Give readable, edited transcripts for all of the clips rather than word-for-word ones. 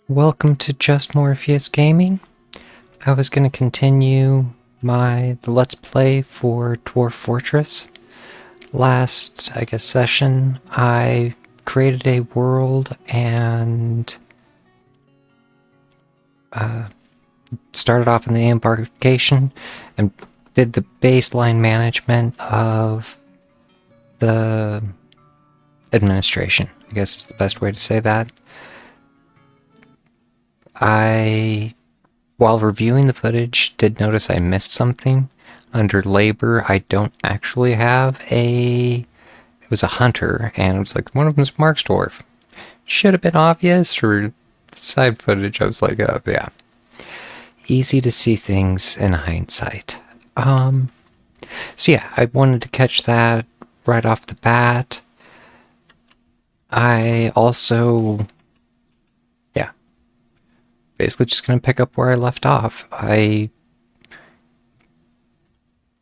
Welcome to Just Morpheus Gaming. I was going to continue the Let's Play for Dwarf Fortress. Last, session, I created a world and started off in the embarkation and did the baseline management of the administration, I guess is the best way to say that. While reviewing the footage, did notice I missed something. Under labor, I don't actually have it was a hunter, and it was like, one of them's Mark's Dwarf. Should have been obvious, or side footage, I was like, oh, yeah. Easy to see things in hindsight. So yeah, I wanted to catch that right off the bat. I also, basically just going to pick up where I left off. I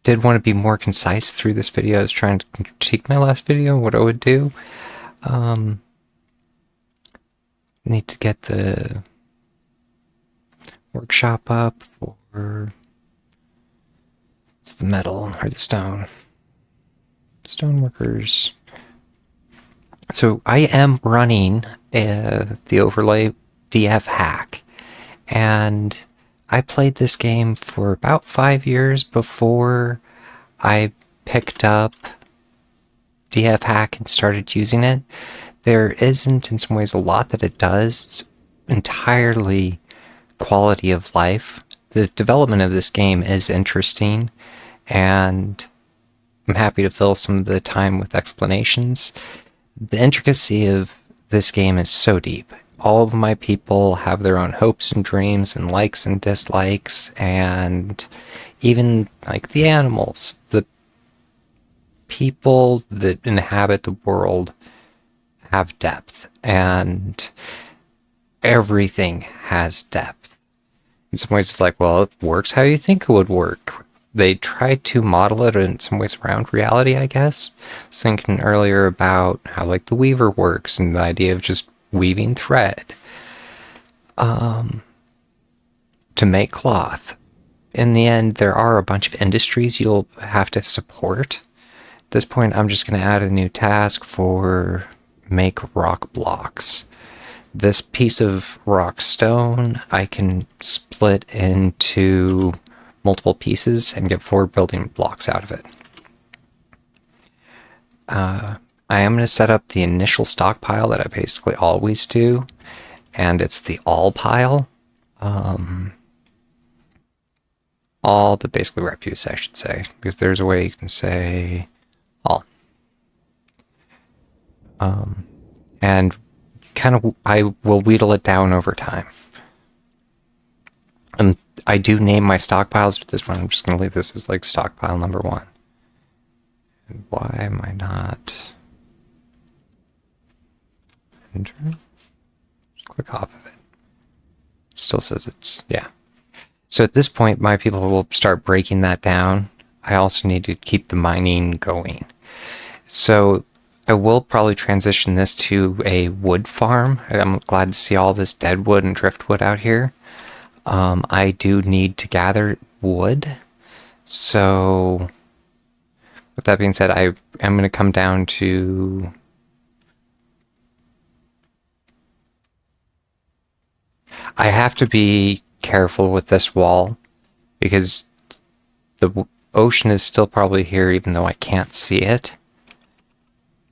did want to be more concise through this video. I was trying to critique my last video, what I would do. Need to get the workshop up for... It's the metal or the stone. Stoneworkers. So I am running the overlay DF hack. And I played this game for about 5 years before I picked up DF hack and started using it. There isn't, in some ways, a lot that it does. It's entirely quality of life. The development of this game is interesting, and I'm happy to fill some of the time with explanations. The intricacy of this game is so deep. All of my people have their own hopes and dreams and likes and dislikes, and even like the animals, the people that inhabit the world have depth, and everything has depth. In some ways, it's like, well, it works how you think it would work. They tried to model it in some ways around reality, I guess. I was thinking earlier about how like the weaver works and the idea of just weaving thread to make cloth. In the end, there are a bunch of industries you'll have to support. At this point, I'm just going to add a new task for make rock blocks. This piece of rock stone I can split into multiple pieces and get 4 building blocks out of it. I am going to set up the initial stockpile that I basically always do, and it's the all pile. All, but basically refuse, I should say, because there's a way you can say all. And kind of, I will wheedle it down over time. And I do name my stockpiles, but this one I'm just going to leave this as like stockpile number 1. And why am I not... Enter? Just click off of it. It still says it's, yeah. So at this point, my people will start breaking that down. I also need to keep the mining going. So I will probably transition this to a wood farm. I'm glad to see all this dead wood and driftwood out here. I do need to gather wood. So with that being said, I am going to come down to... I have to be careful with this wall because the ocean is still probably here even though I can't see it.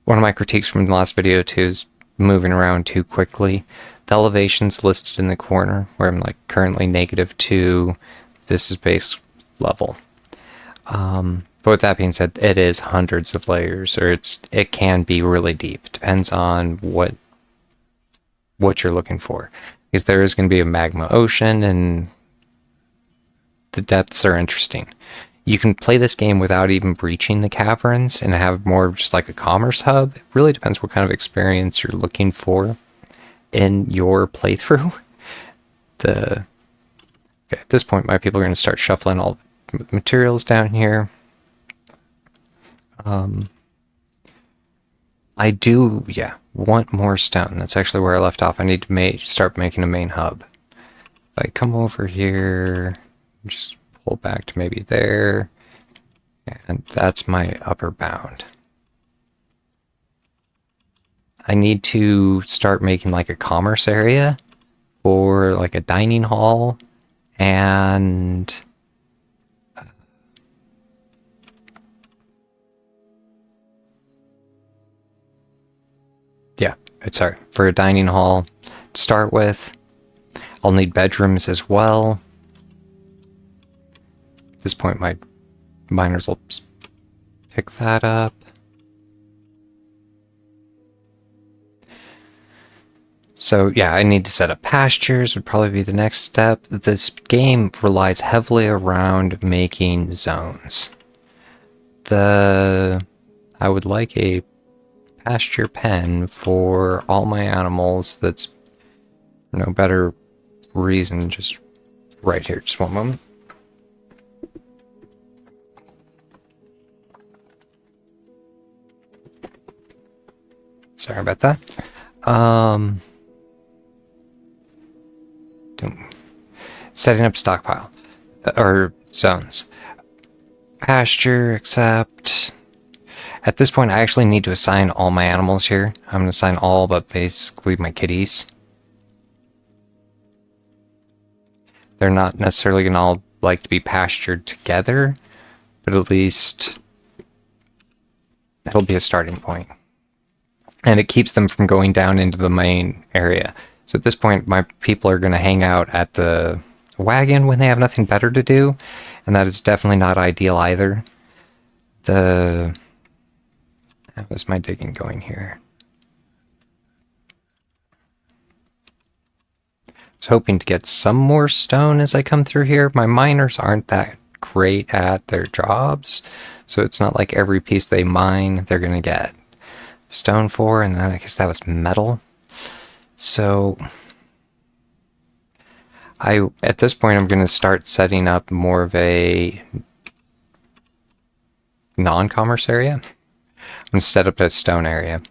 One of my critiques from the last video too is moving around too quickly. The elevation's listed in the corner where I'm like currently -2. This is base level. But with that being said, it is hundreds of layers, or it can be really deep. Depends on what you're looking for. Because there is going to be a magma ocean, and the depths are interesting. You can play this game without even breaching the caverns and have more of just like a commerce hub. It really depends what kind of experience you're looking for in your playthrough. Okay, at this point, my people are going to start shuffling all the materials down here. I do, yeah, want more stone. That's actually where I left off. I need to start making a main hub. If I come over here, just pull back to maybe there, and that's my upper bound. I need to start making like a commerce area or like a dining hall and yeah, sorry, for a dining hall to start with. I'll need bedrooms as well. At this point, my miners will pick that up. So yeah, I need to set up pastures would probably be the next step. This game relies heavily around making zones. I would like a pasture pen for all my animals that's for no better reason, just right here. Just one moment. Sorry about that. Setting up stockpile or zones. Pasture, except at this point I actually need to assign all my animals here. I'm going to assign all but basically my kitties. They're not necessarily going to all like to be pastured together, but at least it'll be a starting point. And it keeps them from going down into the main area. So at this point, my people are going to hang out at the wagon when they have nothing better to do, and that is definitely not ideal either. How is my digging going here? I was hoping to get some more stone as I come through here. My miners aren't that great at their jobs, so it's not like every piece they mine they're going to get stone for, and then I guess that was metal. So at this point, I'm going to start setting up more of a non-commerce area. I'm going to set up a stone area.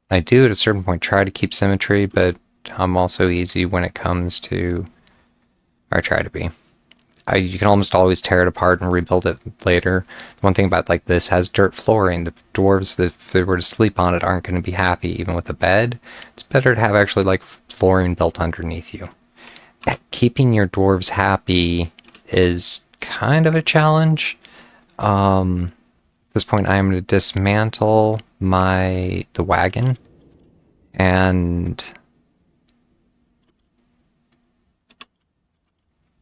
I do at a certain point try to keep symmetry, but I'm also easy when it comes to, or I try to be. You can almost always tear it apart and rebuild it later. The one thing about like this has dirt flooring. The dwarves, if they were to sleep on it, aren't going to be happy even with a bed. It's better to have actually like flooring built underneath you. Keeping your dwarves happy is kind of a challenge. At this point, I am going to dismantle the wagon and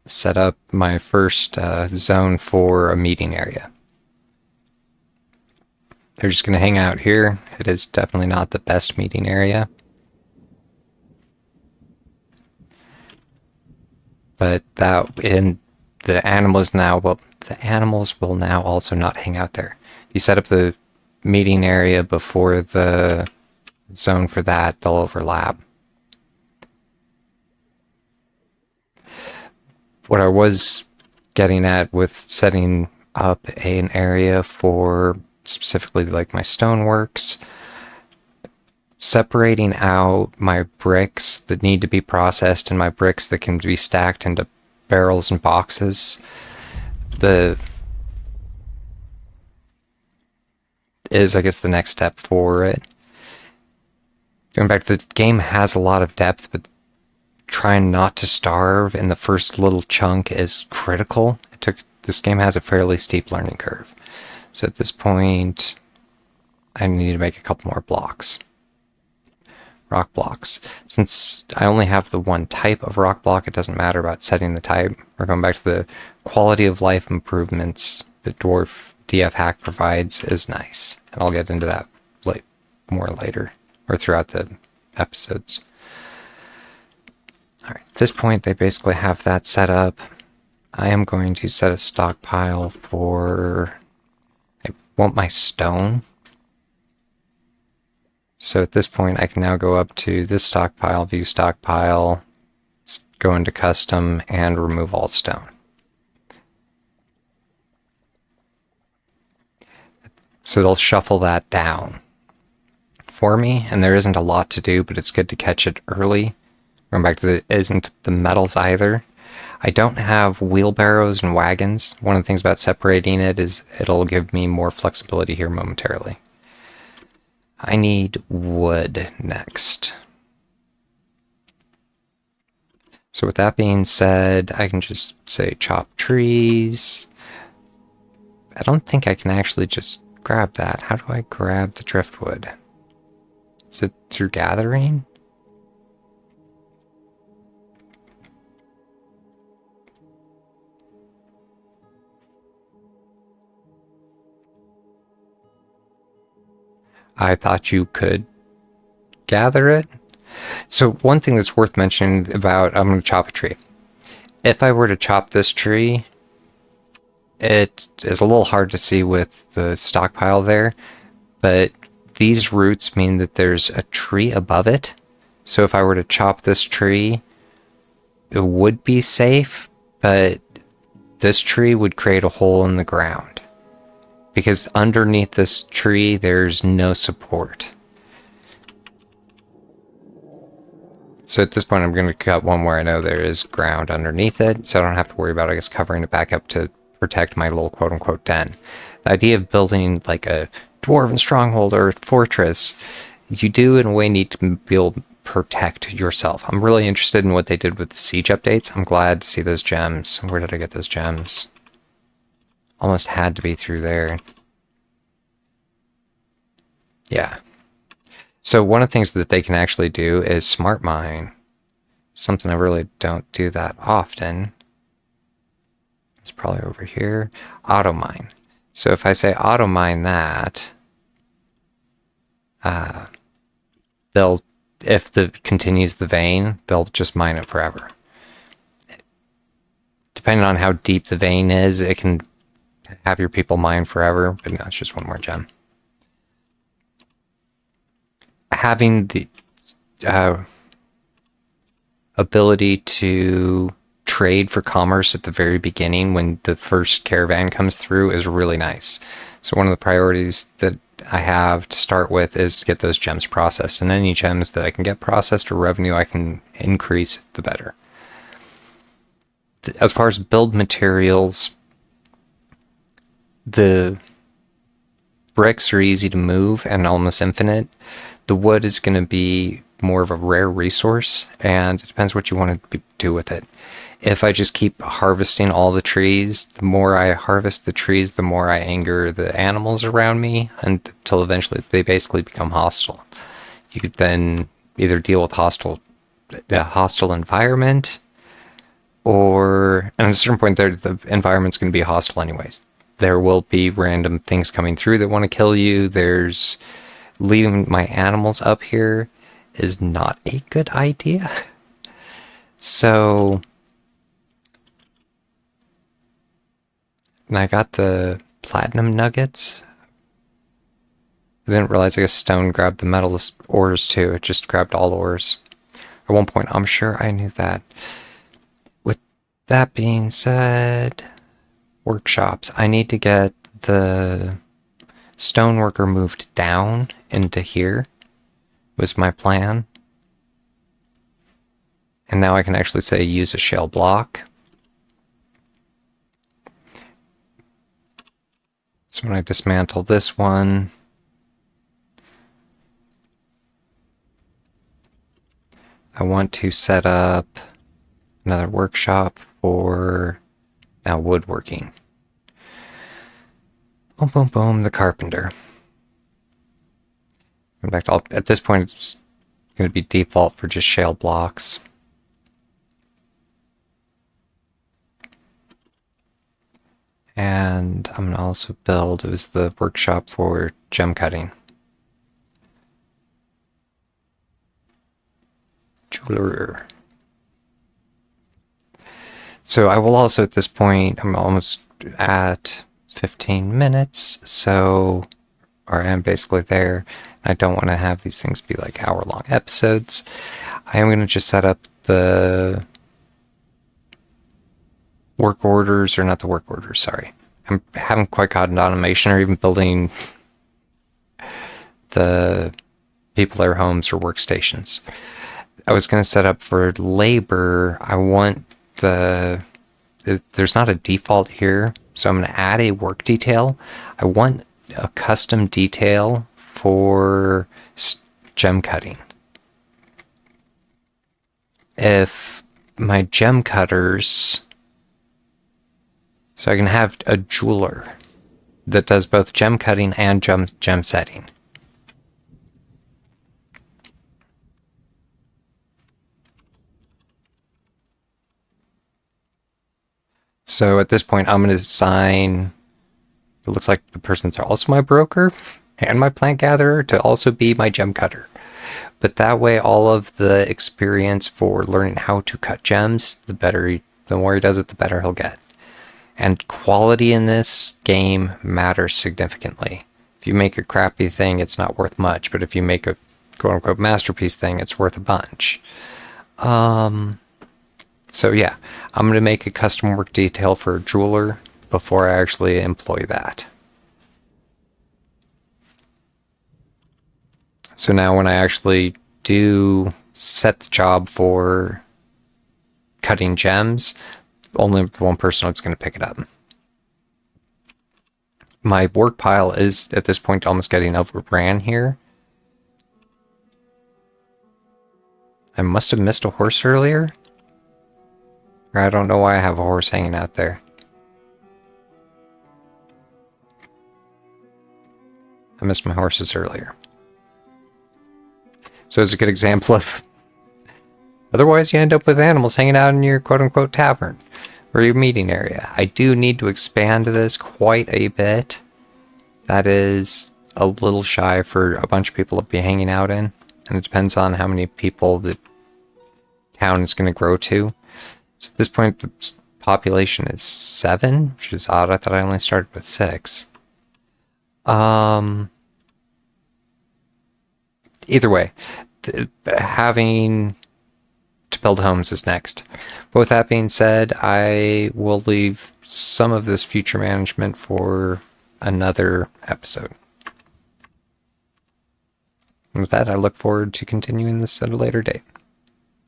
set up my first zone for a meeting area. They're just going to hang out here. It is definitely not the best meeting area. But the animals will now also not hang out there. If you set up the meeting area before the zone for that, they'll overlap. What I was getting at with setting up an area for specifically like my stoneworks, separating out my bricks that need to be processed and my bricks that can be stacked into barrels and boxes, is I guess the next step for it. Going back to the game has a lot of depth, but trying not to starve in the first little chunk is critical. This game has a fairly steep learning curve. So at this point, I need to make a couple more blocks. Rock blocks. Since I only have the one type of rock block, it doesn't matter about setting the type. We're going back to the quality of life improvements that Dwarf DF hack provides is nice. And I'll get into that more later or throughout the episodes. All right, at this point, they basically have that set up. I am going to set a stockpile for... I want my stone. So at this point, I can now go up to this stockpile, view stockpile, go into custom, and remove all stone. So they'll shuffle that down for me, and there isn't a lot to do, but it's good to catch it early. Going back to the isn't the metals either. I don't have wheelbarrows and wagons. One of the things about separating it is it'll give me more flexibility here momentarily. I need wood next. So with that being said, I can just say chop trees. I don't think I can actually just grab that. How do I grab the driftwood? Is it through gathering? I thought you could gather it. So one thing that's worth mentioning about, I'm going to chop a tree. If I were to chop this tree, it is a little hard to see with the stockpile there, but these roots mean that there's a tree above it. So if I were to chop this tree, it would be safe, but this tree would create a hole in the ground. Because underneath this tree, there's no support. So at this point, I'm going to cut one where I know there is ground underneath it, so I don't have to worry about, I guess, covering it back up to protect my little quote-unquote den. The idea of building like a dwarven stronghold or fortress, you do in a way need to be able to protect yourself. I'm really interested in what they did with the siege updates. I'm glad to see those gems. Where did I get those gems? Almost had to be through there. Yeah. So one of the things that they can actually do is smart mine. Something I really don't do that often. It's probably over here. Auto mine. So if I say auto mine that, they'll, if the continues the vein, they'll just mine it forever. Depending on how deep the vein is, it can have your people mine forever, but no, it's just one more gem. Having the ability to trade for commerce at the very beginning when the first caravan comes through is really nice. So one of the priorities that I have to start with is to get those gems processed, and any gems that I can get processed or revenue I can increase, the better. As far as build materials, the bricks are easy to move and almost infinite. The wood is going to be more of a rare resource, and it depends what you want to do with it. If I just keep harvesting all the trees, the more I harvest the trees, the more I anger the animals around me until eventually they basically become hostile. You could then either deal with hostile environment, or and at a certain point there, the environment's going to be hostile anyways. There will be random things coming through that want to kill you. There's leaving my animals up here is not a good idea. So, and I got the platinum nuggets. I didn't realize, I guess stone grabbed the metal ores too. It just grabbed all ores. At one point, I'm sure I knew that. With that being said, workshops. I need to get the stoneworker moved down into here, was my plan. And now I can actually say use a shale block. So when I dismantle this one, I want to set up another workshop for now woodworking. Boom, boom, boom, the carpenter. In fact, at this point, it's going to be default for just shale blocks. And I'm going to also build, it was the workshop for gem cutting. Jeweler. So I will also, at this point, I'm almost at 15 minutes, so or I am basically there. I don't want to have these things be like hour-long episodes. I am going to just set up the work orders, or not the work orders, sorry. I haven't quite gotten to automation or even building the people their homes or workstations. I was going to set up for labor. I want there's not a default here, so I'm going to add a work detail. I want a custom detail for gem cutting. If my gem cutters, so I can have a jeweler that does both gem cutting and gem setting. So at this point, I'm going to assign, it looks like the person's also my broker and my plant gatherer to also be my gem cutter. But that way, all of the experience for learning how to cut gems, the more he does it, the better he'll get. And quality in this game matters significantly. If you make a crappy thing, it's not worth much. But if you make a quote-unquote masterpiece thing, it's worth a bunch. So yeah, I'm going to make a custom work detail for a jeweler before I actually employ that. So now when I actually do set the job for cutting gems, only one person is going to pick it up. My work pile is at this point almost getting overran here. I must have missed a horse earlier. Or I don't know why I have a horse hanging out there. I missed my horses earlier. So it's a good example of... Otherwise, you end up with animals hanging out in your quote-unquote tavern or your meeting area. I do need to expand this quite a bit. That is a little shy for a bunch of people to be hanging out in. And it depends on how many people the town is going to grow to. So at this point, the population is 7, which is odd. I thought I only started with 6. Either way, having to build homes is next. But with that being said, I will leave some of this future management for another episode. And with that, I look forward to continuing this at a later date.